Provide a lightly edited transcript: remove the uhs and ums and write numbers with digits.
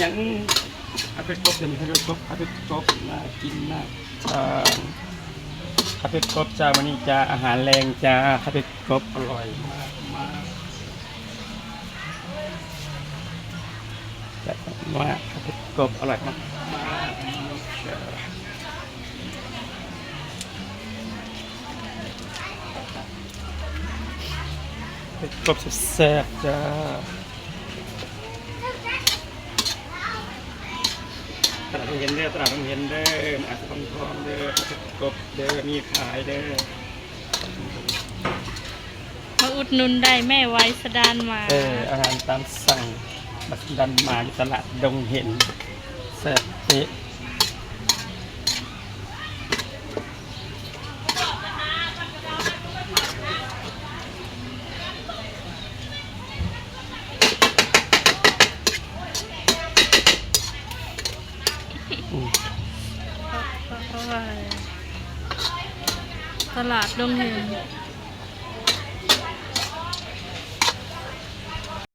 ยังเอาเป็ดกบเดี๋ยวนี้เอาเป็ดกบเอาเป็ดกบมากินนะเอาเป็ดกบจ้าวันนี้จ้าอาหารแรงจ้าเอาเป็ดกบอร่อยมากมากแต่ว่าเอาเป็ดกบอร่อยมากเป็ดกบแซ่บๆจ้าตลาดต้องเห็นเด้อตลาดต้องเห็นเด้อมาสองทองเด้อเป็ดกบเด้อมีขายเด้อ มาอุดหนุนได้แม่ไว้สดานมา อาหารตามสั่งบัสดันมาที่ตลาดดงเห็นแซ่บเป๊ะเพราะว่าตลาดดงเห็น